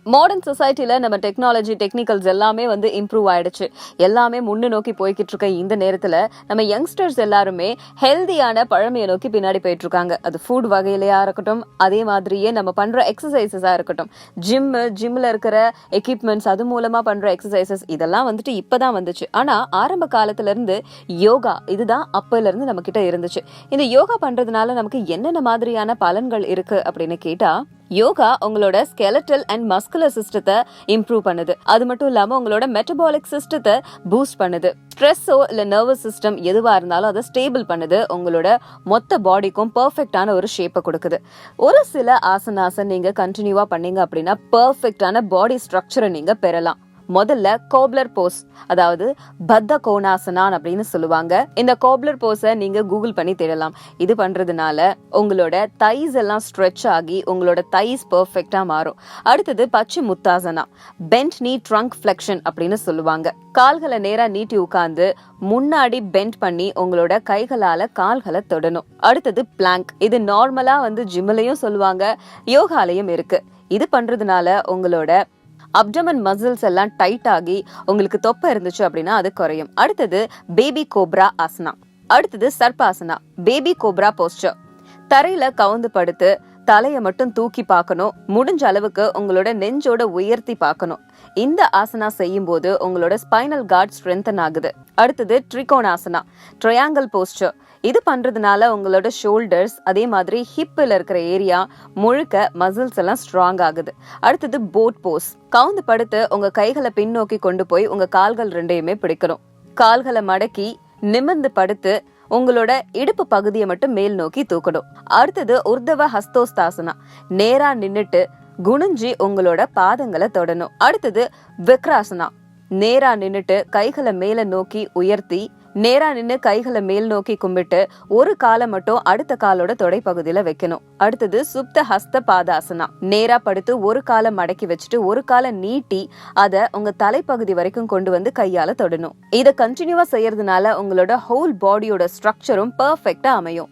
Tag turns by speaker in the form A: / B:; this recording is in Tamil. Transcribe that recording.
A: மாடர்ன் சொசைட்டில நம்ம டெக்னிக்கல்ஸ் எல்லாமே இம்ப்ரூவ் ஆயிடுச்சு. எல்லாமே முன்னு நோக்கி போய்கிட்டு இருக்க இந்த நேரத்துல நம்ம யங்ஸ்டர்ஸ் எல்லாருமே ஹெல்தியான பழமையை நோக்கி பின்னாடி போயிட்டு இருக்காங்க. அது ஃபுட் வகையிலயா இருக்கட்டும், அதே மாதிரியே நம்ம பண்ற எக்ஸசைசஸா இருக்கட்டும், ஜிம்ல இருக்கிற எக்யூப்மெண்ட்ஸ், அது மூலமா பண்ற எக்ஸசைசஸ், இதெல்லாம் இப்பதான் வந்துச்சு. ஆனா ஆரம்ப காலத்துல இருந்து யோகா இதுதான் அப்பல இருந்து நம்ம கிட்ட இருந்துச்சு. இந்த யோகா பண்றதுனால நமக்கு என்னென்ன மாதிரியான பலன்கள் இருக்கு அப்படின்னு கேட்டா, யோகா உங்களோட ஸ்கெலட்டல் அண்ட் மஸ்குலர் சிஸ்டத்தை இம்ப்ரூவ் பண்ணுது. அது மட்டும் இல்லாம உங்களோட மெட்டபாலிக் சிஸ்டத்தை பூஸ்ட் பண்ணுது. ஸ்ட்ரெஸ்ஸோ இல்ல நர்வஸ் சிஸ்டம் எதுவா இருந்தாலும் அதை ஸ்டேபிள் பண்ணுது. உங்களோட மொத்த பாடிக்கும் பெர்ஃபெக்டான ஒரு ஷேப்பை கொடுக்குது. ஒரு சில ஆசனாசை நீங்க கண்டினியூவா பண்ணீங்க அப்படின்னா பெர்ஃபெக்டான பாடி ஸ்ட்ரக்சரை நீங்க பெறலாம். முதல்ல கோப்லர் போஸ், அதாவது பத்த கோணாசனான் அப்படின்னு சொல்லுவாங்க. இந்த கோப்லர் போஸை நீங்க கூகுள் பண்ணி தேடலாம். இது பண்றதுனால உங்களோட தைஸ் எல்லாம் ஸ்ட்ரெச் ஆகி உங்களோட தைஸ் பெர்ஃபெக்டா மாறும். அடுத்தது பச்சு முத்தாசனா, பெண்ட் நீ ட்ரங்க் ஃபிளெக்ஷன் அப்படின்னு சொல்லுவாங்க. கால்களை நேரா நீட்டி உட்கார்ந்து முன்னாடி பெண்ட் பண்ணி உங்களோட கைகளால கால்களை தொடணும். அடுத்தது பிளாங்க். இது நார்மலா ஜிம்லயும் சொல்லுவாங்க, யோகாலயும் இருக்கு. இது பண்றதுனால உங்களோட அப்டமன் மசில்ஸ் எல்லாம் டைட் ஆகி உங்களுக்கு தொப்பை இருந்துச்சு அப்படின்னா அது குறையும். அடுத்தது பேபி கோப்ரா ஆசனா. அடுத்தது சர்பாசனா, பேபி கோப்ரா போஸ்டர். தரையில கவுந்து படுத்து தலைய மட்டும் தூக்கி பார்க்கணும். முடிஞ்ச அளவுக்கு உங்களோட நெஞ்சோட உயர்த்தி பார்க்கணும். இந்த ஆசனா செய்யும் போது உங்களோட ஸ்பைனல் கார்ட் ஸ்ட்ரென்தன் ஆகுது. அடுத்தது ட்ரிகோணாசனா, ட்ரையாங்கிள் போஸ்டர். இது பண்றதுனால உங்களோட ஷோல்டர்ஸ், அதே மாதிரி ஹிப்ல இருக்கிற ஏரியா முழுக்க மசில்ஸ் எல்லாம் ஸ்ட்ராங் ஆகுது. அடுத்தது போட் போஸ். கவுந்து படுத்து உங்க கைகளை பின்னோக்கி கொண்டு போய் உங்க கால்கள் ரெண்டையுமே பிடிக்கணும். கால்களை மடக்கி நிமிர்ந்து படுத்து உங்களோட இடுப்பு பகுதியை மட்டும் மேல் நோக்கி தூக்கணும். அடுத்தது உர்தவ ஹஸ்தோஸ்தாசனா, நேரா நின்னுட்டு குனிஞ்சி உங்களோட பாதங்களை தொடணும். அடுத்தது விக்ராசனா, நேரா நின்னுட்டு கைகளை மேல நோக்கி உயர்த்தி நேரா நின்னு கைகளை மேல் நோக்கி கும்பிட்டு ஒரு காலை மட்டும் அடுத்த காலோட தொடை பகுதியில வைக்கணும். அடுத்தது சுப்த ஹஸ்த பாதாசனா, நேரா படுத்து ஒரு காலை மடக்கி வச்சுட்டு ஒரு காலை நீட்டி அத உங்க தலைப்பகுதி வரைக்கும் கொண்டு கையால தொடணும். இத கண்டினியூவா செய்யறதுனால உங்களோட ஹோல் பாடியோட ஸ்ட்ரக்சரும் பெர்ஃபெக்டா அமையும்.